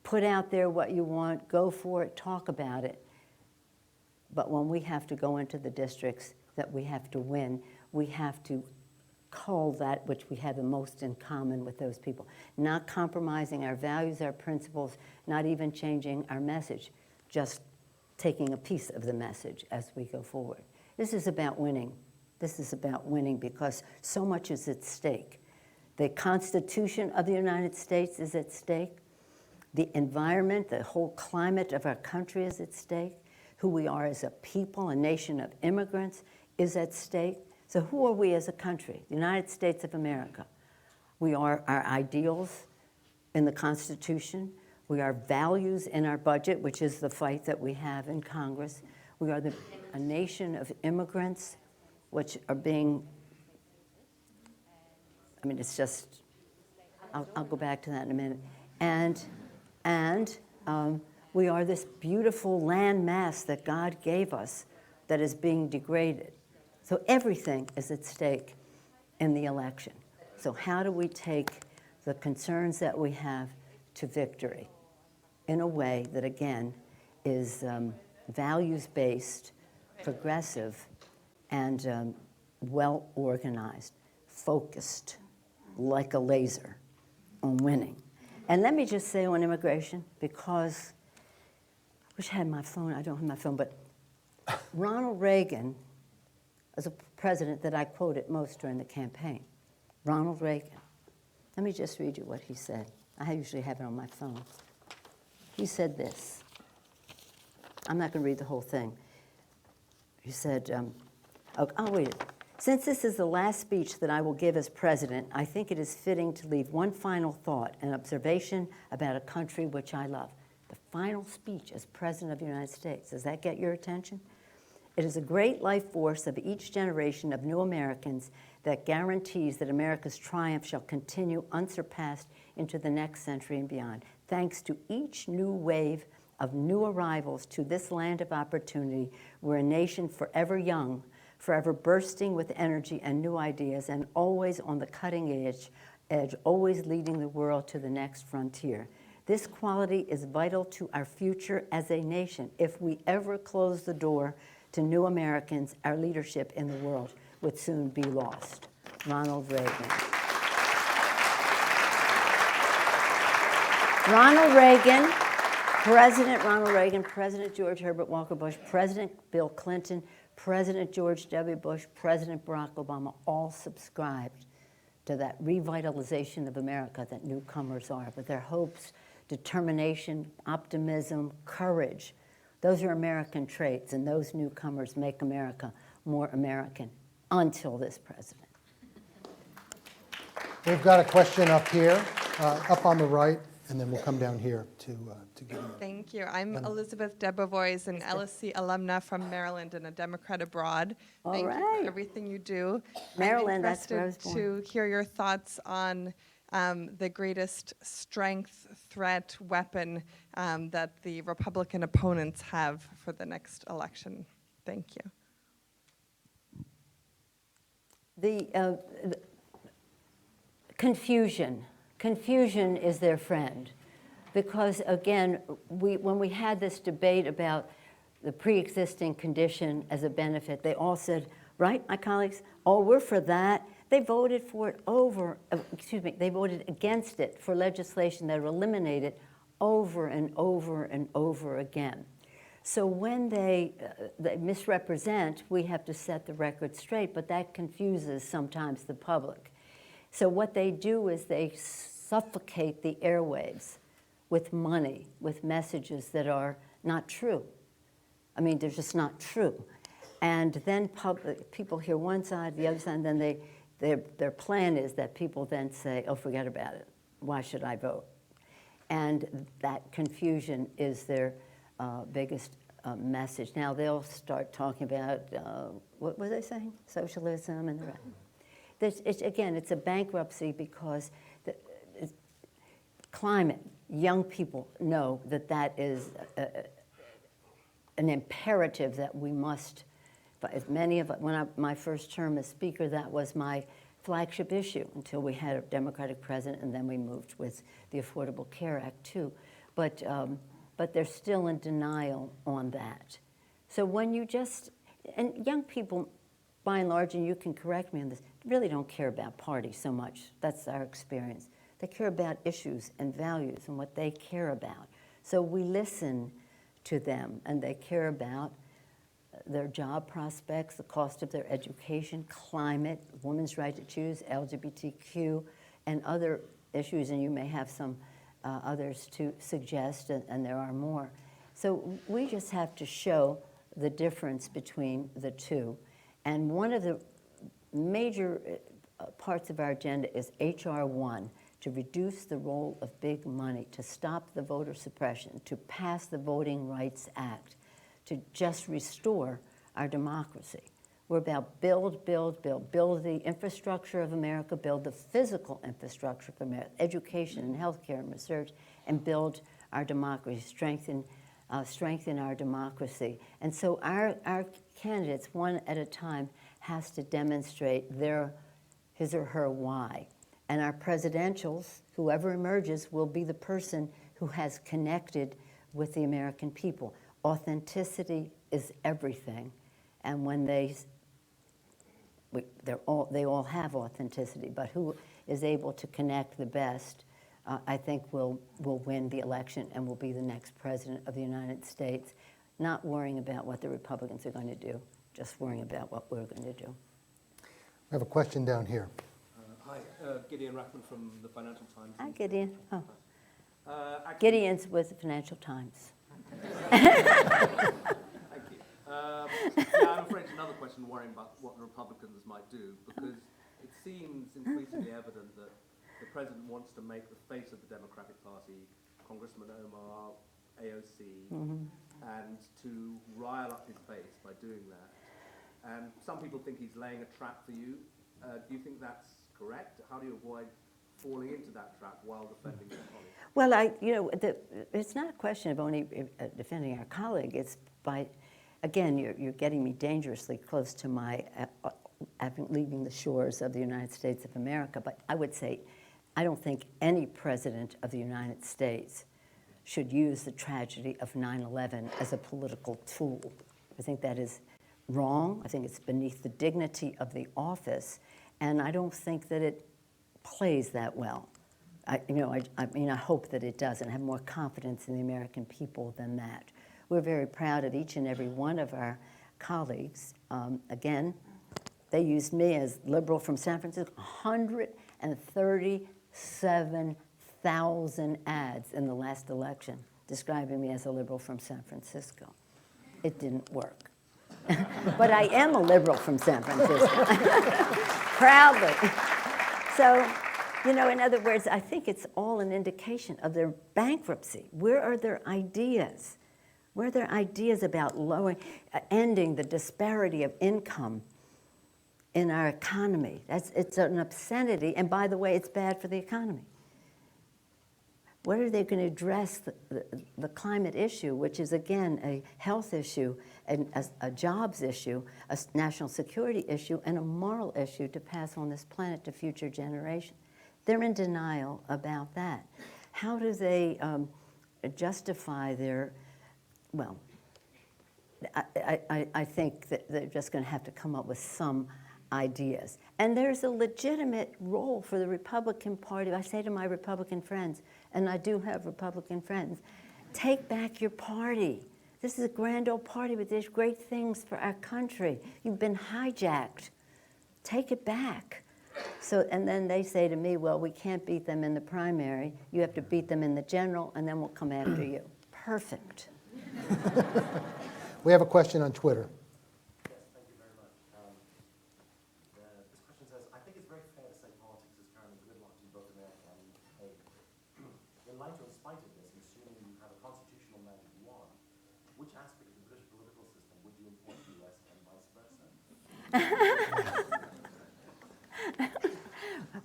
put out there what you want, go for it, talk about it. But when we have to go into the districts that we have to win, we have to call that which we have the most in common with those people. Not compromising our values, our principles, not even changing our message, just taking a piece of the message as we go forward. This is about winning. This is about winning because so much is at stake. The Constitution of the United States is at stake. The environment, the whole climate of our country is at stake. Who we are as a people, a nation of immigrants, is at stake. So who are we as a country? The United States of America. We are our ideals in the Constitution. We are values in our budget, which is the fight that we have in Congress. We are a nation of immigrants, which are being, it's just, I'll go back to that in a minute. And we are this beautiful land mass that God gave us that is being degraded. So everything is at stake in the election. So how do we take the concerns that we have to victory in a way that, again, is values-based, progressive, and well-organized, focused? like a laser on winning. And let me just say on immigration, because I wish I had my phone. I don't have my phone, but Ronald Reagan was a president that I quoted most during the campaign. Ronald Reagan. Let me just read you what he said. I usually have it on my phone. He said this. I'm not going to read the whole thing. He said, I'll read it. Since this is the last speech that I will give as president, I think it is fitting to leave one final thought, an observation about a country which I love. The final speech as president of the United States. Does that get your attention? It is a great life force of each generation of new Americans that guarantees that America's triumph shall continue unsurpassed into the next century and beyond. Thanks to each new wave of new arrivals to this land of opportunity, we're a nation forever young, forever bursting with energy and new ideas, and always on the cutting edge, always leading the world to the next frontier. This quality is vital to our future as a nation. If we ever close the door to new Americans, our leadership in the world would soon be lost. Ronald Reagan. Ronald Reagan, President Ronald Reagan, President George Herbert Walker Bush, President Bill Clinton, President George W. Bush, President Barack Obama all subscribed to that revitalization of America that newcomers are, with their hopes, determination, optimism, courage. Those are American traits, and those newcomers make America more American until this president. We've got a question up here, up on the right, and then we'll come down here to get you. Thank you. I'm Elizabeth Debevoise, an LSE alumna from Maryland and a Democrat abroad. Thank you for everything you do. Maryland, I'm that's where I was interested born. to hear your thoughts on the greatest strength, threat, weapon that the Republican opponents have for the next election. Thank you. The confusion. Confusion is their friend. Because, again, when we had this debate about the pre-existing condition as a benefit, they all said, right, my colleagues, oh, we're for that. They voted for it they voted against it for legislation that would eliminate it over and over and over again. So when they misrepresent, we have to set the record straight, but that confuses sometimes the public. So what they do is they suffocate the airwaves with money, with messages that are not true. I mean, they're just not true. And then people hear one side, the other side, and then their plan is that people then say, oh, forget about it. Why should I vote? And that confusion is their biggest message. Now they'll start talking about, what was I saying? Socialism and the rest. Again, it's a bankruptcy because climate, young people know that is an imperative that we must, as many of, my first term as speaker, that was my flagship issue until we had a Democratic president, and then we moved with the Affordable Care Act too. But they're still in denial on that. So when you and young people, by and large, and you can correct me on this, really don't care about party so much. That's our experience. They care about issues and values and what they care about. So we listen to them, and they care about their job prospects, the cost of their education, climate, women's right to choose, LGBTQ, and other issues, and you may have some others to suggest, and there are more. So we just have to show the difference between the two. And one of the major parts of our agenda is H.R. 1, to reduce the role of big money, to stop the voter suppression, to pass the Voting Rights Act, to just restore our democracy. We're about build the infrastructure of America, build the physical infrastructure of America, education and healthcare and research, and build our democracy, strengthen our democracy. And so our candidates, one at a time, has to demonstrate his or her why. And our presidentials, whoever emerges, will be the person who has connected with the American people. Authenticity is everything. And when they all have authenticity, but is able to connect the best, I think will win the election and will be the next president of the United States, not worrying about what the Republicans are going to do, just worrying about what we're going to do. We have a question down here. Hi, Gideon Rackman from the Financial Times. Hi, Gideon. Oh. Actually, Gideon's with the Financial Times. thank you. Yeah, I'm afraid it's another question worrying about what the Republicans might do, because it seems increasingly evident that the president wants to make the face of the Democratic Party, Congressman Omar, AOC, and to rile up his base by doing that. And some people think he's laying a trap for you. Do you think that's correct? How do you avoid falling into that trap while defending your colleague? Well, it's not a question of only defending our colleague. It's by, again, you're getting me dangerously close to my leaving the shores of the United States of America. But I would say, I don't think any president of the United States should use the tragedy of 9/11 as a political tool. I think that is wrong. I think it's beneath the dignity of the office, and I don't think that it plays that well. I hope that it does, and I have more confidence in the American people than that. We're very proud of each and every one of our colleagues. Again, they used me as liberal from San Francisco. 137,000 ads in the last election describing me as a liberal from San Francisco. It didn't work. But I am a liberal from San Francisco, proudly. So, in other words, I think it's all an indication of their bankruptcy. Where are their ideas? Where are their ideas about ending the disparity of income in our economy? It's an obscenity, and by the way, it's bad for the economy. What are they going to address the climate issue, which is, again, a health issue, a jobs issue, a national security issue, and a moral issue to pass on this planet to future generations? They're in denial about that. How do they justify their, well, I think that they're just going to have to come up with some ideas. And there's a legitimate role for the Republican Party. I say to my Republican friends, and I do have Republican friends, take back your party. This is a grand old party, but there's great things for our country. You've been hijacked. Take it back. So, and then they say to me, well, we can't beat them in the primary. You have to beat them in the general, and then we'll come after you. Perfect. We have a question on Twitter. Yes, thank you very much. This question says, I think it's very fair to say politics is currently gridlocked in both America and the UK. In light or in spite of this, and assuming you have a constitutional magic wand, which aspect of the British political system would you import to the US and vice versa?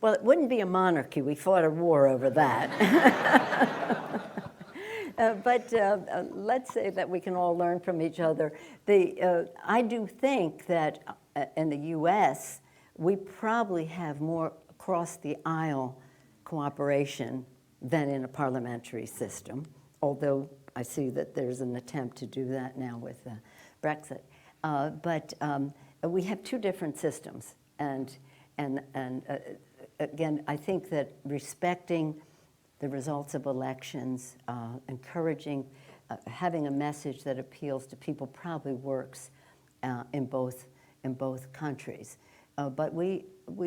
Well, it wouldn't be a monarchy. We fought a war over that. But let's say that we can all learn from each other. I do think that in the U.S., we probably have more across-the-aisle cooperation than in a parliamentary system, although I see that there's an attempt to do that now with Brexit. But we have two different systems, and again, I think that respecting the results of elections, encouraging, having a message that appeals to people probably works in both countries. But we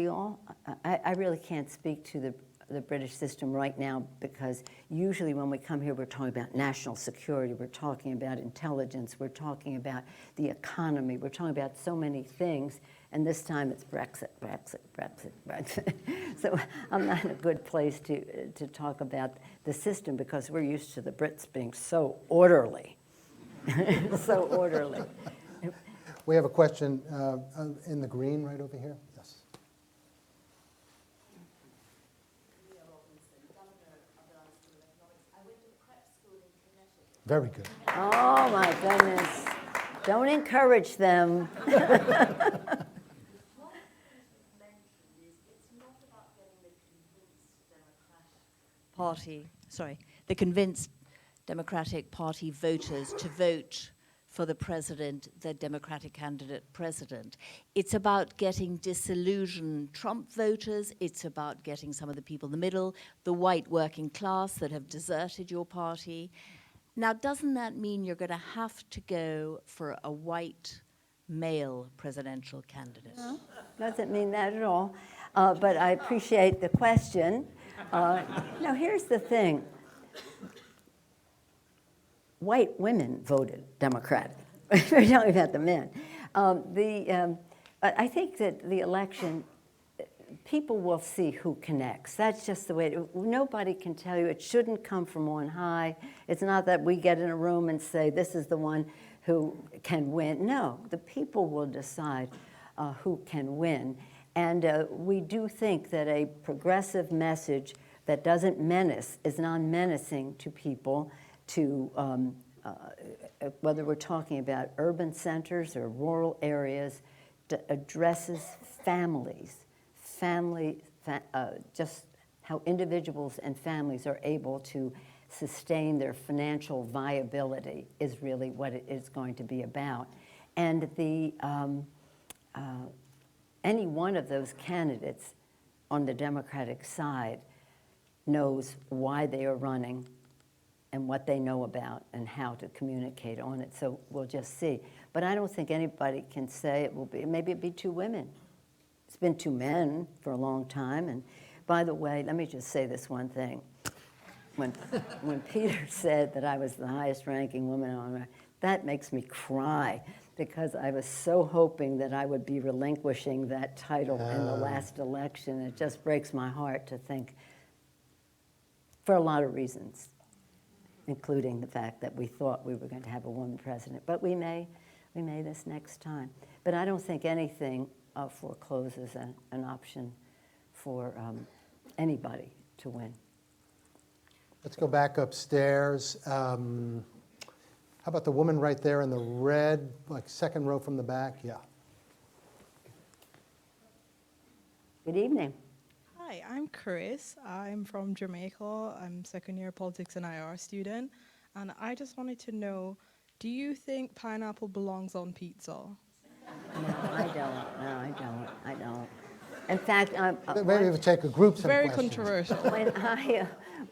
all, I really can't speak to the British system right now, because usually when we come here, we're talking about national security, we're talking about intelligence, we're talking about the economy, we're talking about so many things, and this time it's Brexit, Brexit, Brexit, Brexit. So I'm not in a good place to talk about the system, because we're used to the Brits being so orderly, so orderly. We have a question in the green right over here. Yes. Very good. Oh my goodness. Don't encourage them. The convinced Democratic Party voters to vote for the president, the Democratic candidate president. It's about getting disillusioned Trump voters. It's about getting some of the people in the middle, the white working class that have deserted your party. Now, doesn't that mean you're going to have to go for a white male presidential candidate? No, doesn't mean that at all. But I appreciate the question. Now, here's the thing. White women voted Democratic. We're talking about the men. I think that the election, people will see who connects. That's just the way nobody can tell you. It shouldn't come from on high. It's not that we get in a room and say, this is the one who can win. No, the people will decide who can win. And we do think that a progressive message that doesn't menace, is non-menacing to people, to whether we're talking about urban centers or rural areas, addresses families, just how individuals and families are able to sustain their financial viability is really what it is going to be about. And any one of those candidates on the Democratic side knows why they are running and what they know about and how to communicate on it. So we'll just see. But I don't think anybody can say it will be, maybe it'd be 2 women. It's been 2 men for a long time. And by the way, let me just say this one thing. When Peter said that I was the highest ranking woman on, that makes me cry, because I was so hoping that I would be relinquishing that title in the last election. It just breaks my heart to think, for a lot of reasons, including the fact that we thought we were going to have a woman president. But we may this next time. But I don't think anything forecloses an option for anybody to win. Let's go back upstairs. How about the woman right there in the red, like second row from the back? Yeah. Good evening. Hi, I'm Chris. I'm from Jamaica. I'm second-year politics and IR student. And I just wanted to know, do you think pineapple belongs on pizza? No, I don't. No, I don't. In fact, Maybe we'll take a group set of Very questions. controversial.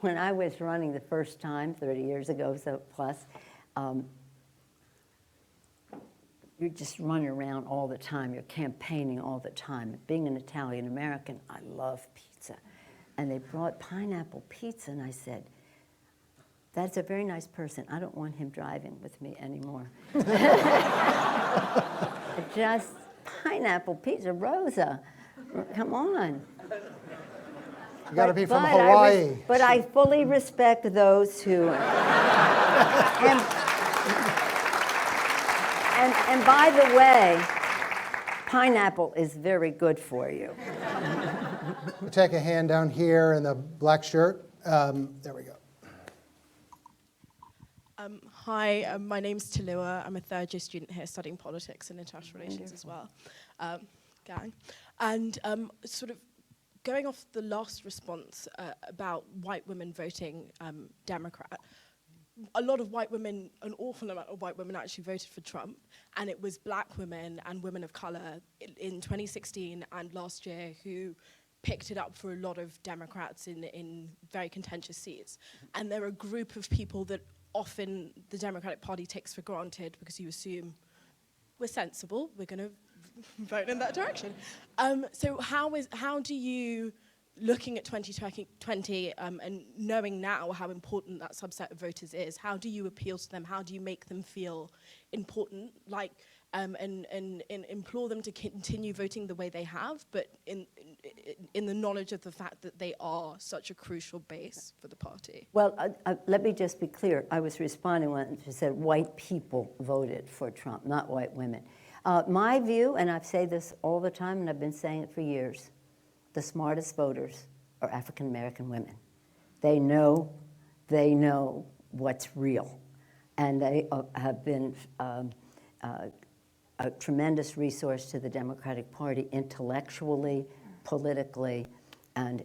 when I was running the first time, 30 years ago, so plus, you're just running around all the time. You're campaigning all the time. Being an Italian American, I love pizza. And they brought pineapple pizza, and I said, that's a very nice person. I don't want him driving with me anymore. Just pineapple pizza, Rosa. Come on. You got to be from But Hawaii. But I fully respect those who. And by the way, pineapple is very good for you. We'll take a hand down here in the black shirt. There we go. Hi, my name's Talua. I'm a third-year student here studying politics and international relations as well. Gang. And sort of going off the last response about white women voting Democrat, a lot of white women, an awful amount of white women actually voted for Trump, and it was black women and women of color in 2016 and last year who picked it up for a lot of Democrats in very contentious seats. And they're a group of people that often the Democratic Party takes for granted because you assume we're sensible, we're going to vote in that direction. So how do you, looking at 2020 and knowing now how important that subset of voters is, how do you appeal to them? How do you make them feel important, like, and implore them to continue voting the way they have, but in the knowledge of the fact that they are such a crucial base for the party? Well, let me just be clear. I was responding when she said white people voted for Trump, not white women. My view, and I say this all the time, and I've been saying it for years, the smartest voters are African American women. They know what's real, and they have been a tremendous resource to the Democratic Party intellectually, politically, and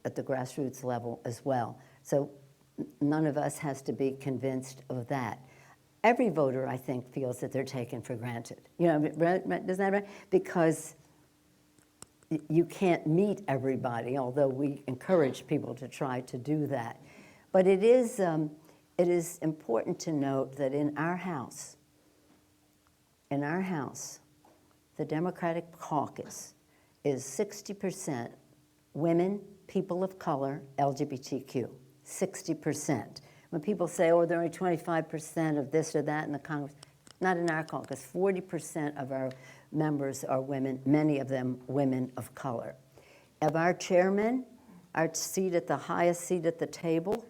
at the grassroots level as well. So none of us has to be convinced of that. every voter, I think, feels that they're taken for granted. You know, isn't that right? Because you can't meet everybody, although we encourage people to try to do that. But it is important to note that in our House, the Democratic caucus is 60% women, people of color, LGBTQ, 60%. When people say, oh, there are only 25% of this or that in the Congress, not in our caucus. 40% of our members are women, many of them women of color. Of our chairman, our seat at the highest seat at the table,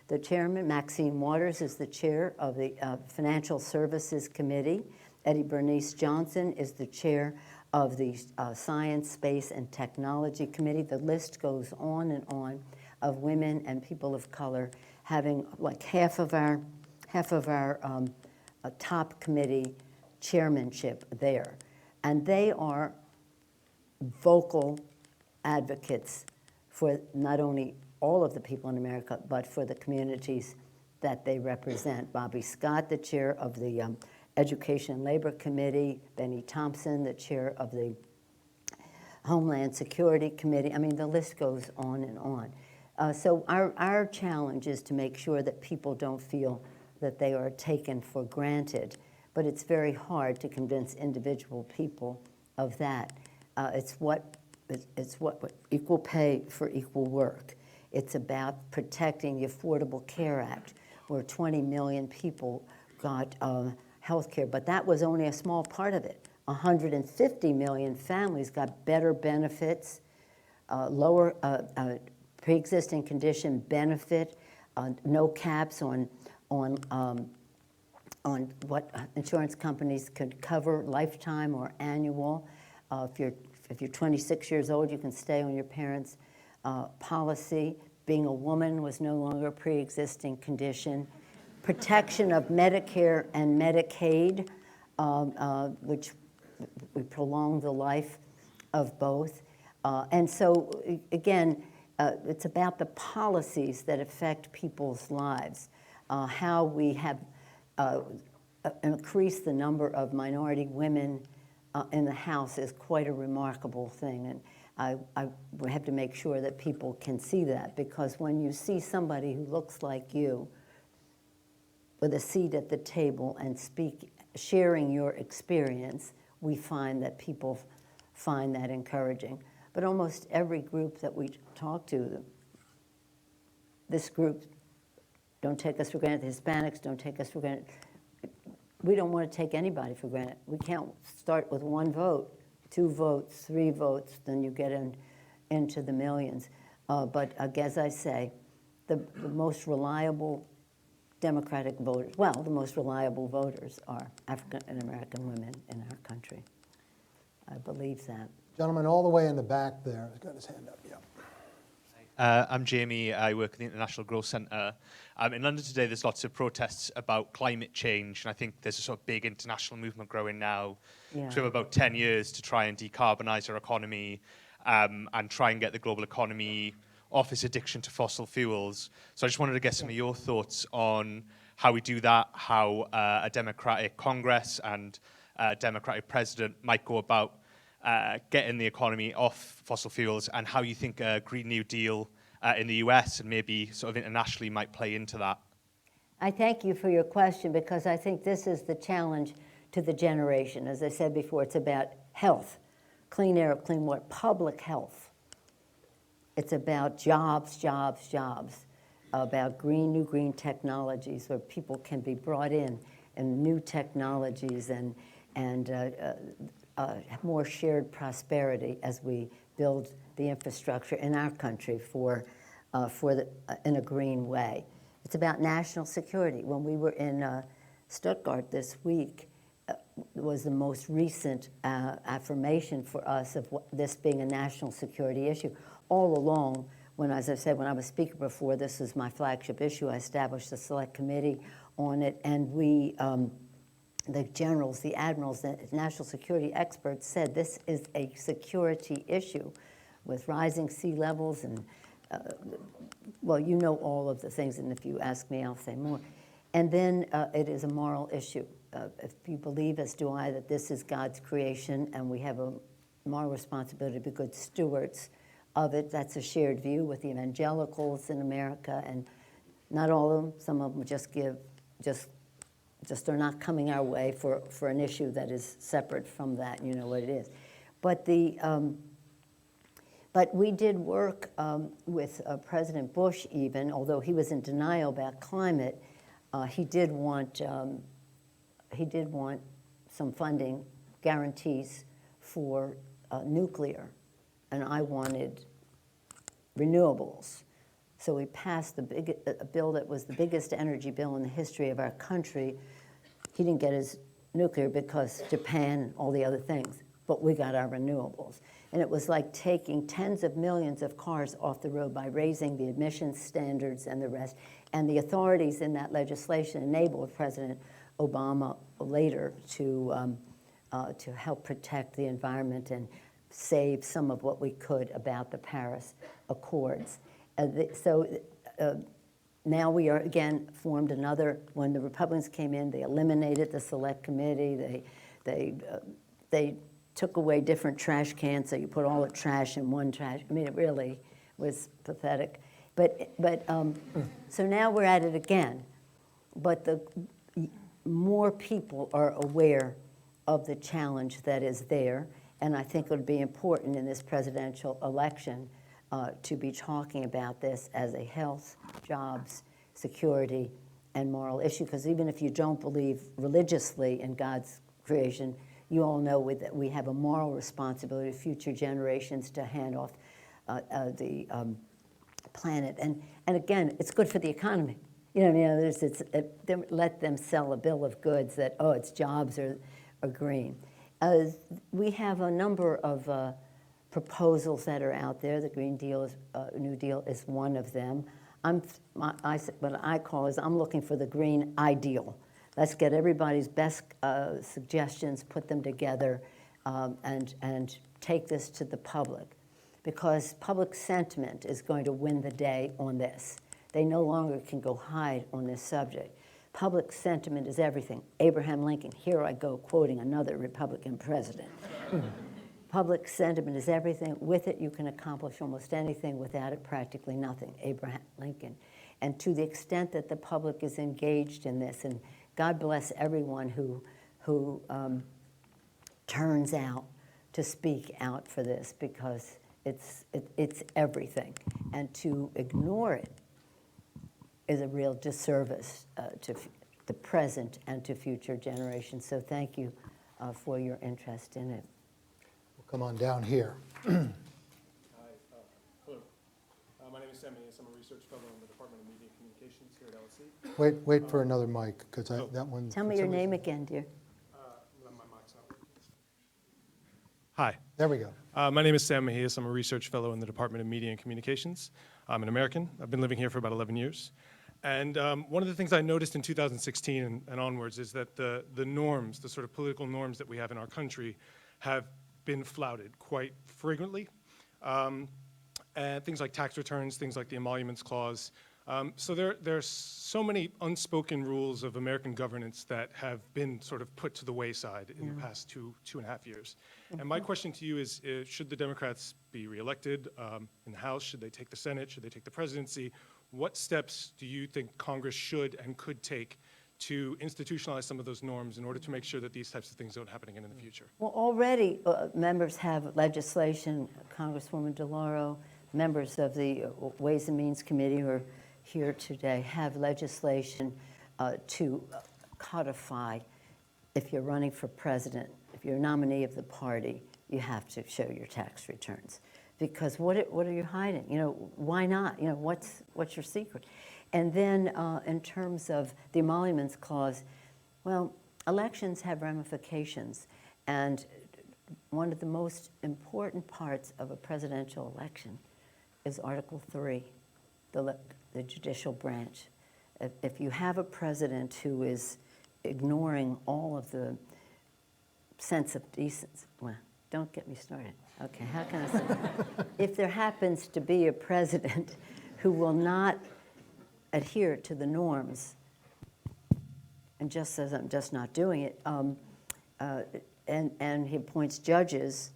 the chairman, Maxine Waters, is the chair of the Financial Services Committee. Eddie Bernice Johnson is the chair of the Science, Space, and Technology Committee. The list goes on and on of women and people of color having like half of our top committee chairmanship there. And they are vocal advocates for not only all of the people in America, but for the communities that they represent. Bobby Scott, the chair of the Education and Labor Committee, Benny Thompson, the chair of the Homeland Security Committee. I mean, the list goes on and on. So our challenge is to make sure that people don't feel that they are taken for granted, but it's very hard to convince individual people of that. It's what equal pay for equal work. It's about protecting the Affordable Care Act, where 20 million people got health care, but that was only a small part of it. 150 million families got better benefits, lower pre-existing condition benefit, no caps on what insurance companies could cover, lifetime or annual. If you're 26 years old, you can stay on your parents' policy. Being a woman was no longer a pre-existing condition. Protection of Medicare and Medicaid, which we prolonged the life of both. And so, again, it's about the policies that affect people's lives. How we have increased the number of minority women in the House is quite a remarkable thing. And we have to make sure that people can see that, because when you see somebody who looks like you with a seat at the table and sharing your experience, we find that people find that encouraging. But almost every group that we talk to, this group, don't take us for granted, the Hispanics don't take us for granted. We don't want to take anybody for granted. We can't start with 1 vote, 2 votes, 3 votes, then you get into the millions. But as I say, the most reliable Democratic voters, well, the most reliable voters are African and American women in our country. I believe that. Gentleman all the way in the back there has got his hand up. Yeah. I'm Jamie. I work at the International Growth Centre. In London today, there's lots of protests about climate change, and I think there's a sort of big international movement growing now. Yeah. We have about 10 years to try and decarbonise our economy and try and get the global economy off its addiction to fossil fuels. So I just wanted to get some of your thoughts on how we do that, how a democratic Congress and a democratic president might go about getting the economy off fossil fuels, and how you think a Green New Deal in the US and maybe sort of internationally might play into that. I thank you for your question, because I think this is the challenge to the generation. As I said before, it's about health, clean air, clean water, public health. It's about jobs, jobs, jobs, about new green technologies where people can be brought in, and new technologies and more shared prosperity as we build the infrastructure in our country in a green way. It's about national security. When we were in Stuttgart this week, was the most recent affirmation for us of this being a national security issue. All along, as I said, when I was speaker before, this was my flagship issue. I established a select committee on it, and we, the generals, the admirals, the national security experts said this is a security issue with rising sea levels and, well, you know all of the things, and if you ask me, I'll say more. And then it is a moral issue. If you believe, as do I, that this is God's creation and we have a moral responsibility to be good stewards of it, that's a shared view with the evangelicals in America, and not all of them, some of them just are not coming our way for an issue that is separate from that, you know what it is. But but we did work with President Bush even, although he was in denial about climate, he did want some funding guarantees for nuclear, and I wanted renewables. So we passed a bill that was the biggest energy bill in the history of our country. He didn't get his nuclear because Japan, all the other things, but we got our renewables. And it was like taking tens of millions of cars off the road by raising the emissions standards and the rest. And the authorities in that legislation enabled President Obama later to help protect the environment and save some of what we could about the Paris Accords. Now we are again formed another. When the Republicans came in, they eliminated the select committee. They took away different trash cans, so you put all the trash in one trash. I mean, it really was pathetic. So now we're at it again. But more people are aware of the challenge that is there, and I think it would be important in this presidential election to be talking about this as a health, jobs, security, and moral issue. Because even if you don't believe religiously in God's creation, you all know that we have a moral responsibility to future generations to hand off the planet. And again, it's good for the economy. You know, let them sell a bill of goods that, oh, it's jobs or green. We have a number of proposals that are out there. The Green Deal, New Deal is one of them. What I call is I'm looking for the green ideal. Let's get everybody's best suggestions, put them together, and take this to the public. Because public sentiment is going to win the day on this. They no longer can go hide on this subject. Public sentiment is everything. Abraham Lincoln, here I go quoting another Republican president. Public sentiment is everything. With it, you can accomplish almost anything. Without it, practically nothing. Abraham Lincoln. And to the extent that the public is engaged in this, and God bless everyone who turns out to speak out for this, because it's everything. And to ignore it is a real disservice to the present and to future generations. So thank you for your interest in it. We'll come on down here. Hi, hello. My name is Sam Hayes. I'm a research fellow in the Department of Media and Communications here at LSE. Wait for another mic, because that one... Tell me your name again, dear. My mic's not working. Hi. There we go. My name is Sam Mahias. I'm a research fellow in the Department of Media and Communications. I'm an American. I've been living here for about 11 years. And one of the things I noticed in 2016 and onwards is that the norms, the sort of political norms that we have in our country, have been flouted quite frequently. And things like tax returns, things like the emoluments clause. So there's so many unspoken rules of American governance that have been sort of put to the wayside in the past two and a half years. And my question to you is should the Democrats be reelected in the House? Should they take the Senate? Should they take the presidency? What steps do you think Congress should and could take to institutionalize some of those norms in order to make sure that these types of things don't happen again in the future? Well, already members have legislation, Congresswoman DeLauro, members of the Ways and Means Committee who are here today have legislation to codify, if you're running for president, if you're a nominee of the party, you have to show your tax returns. Because what are you hiding? You know, why not? You know, what's your secret? And then in terms of the emoluments clause, well, elections have ramifications. And one of the most important parts of a presidential election is Article 3, the judicial branch. If you have a president who is ignoring all of the sense of decency, well, don't get me started. Okay, how can I say that? If there happens to be a president who will not adhere to the norms and just says, I'm just not doing it. And he appoints judges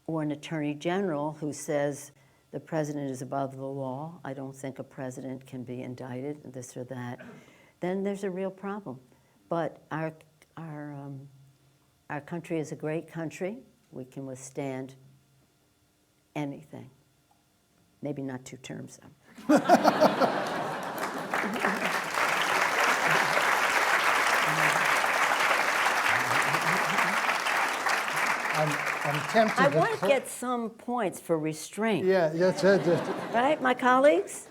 or an attorney general who says the president is above the law. I don't think a president can be indicted, this or that. Then there's a real problem. But our country is a great country. We can withstand anything. Maybe not 2 terms, though. I'm tempted I to want to get some points for restraint. Yeah, that's it. Right, my colleagues?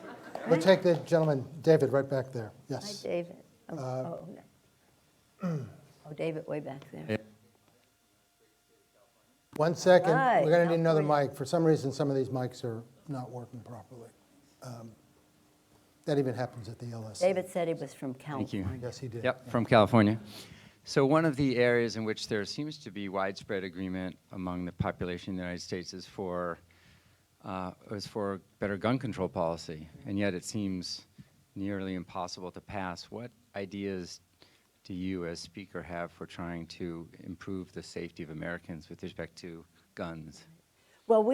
We'll take the gentleman, David, right back there. Hi, Yes. David. Oh, David, way back there. 1 second. Right, We're going to need another California. mic. For some reason, some of these mics are not working properly. That even happens at the LSE. David said he was from Thank you. California. Yes, he did. Yep, from California. So one of the areas in which there seems to be widespread agreement among the population of the United States is for better gun control policy, and yet it seems nearly impossible to pass. What ideas do you as speaker have for trying to improve the safety of Americans with respect to guns? Well,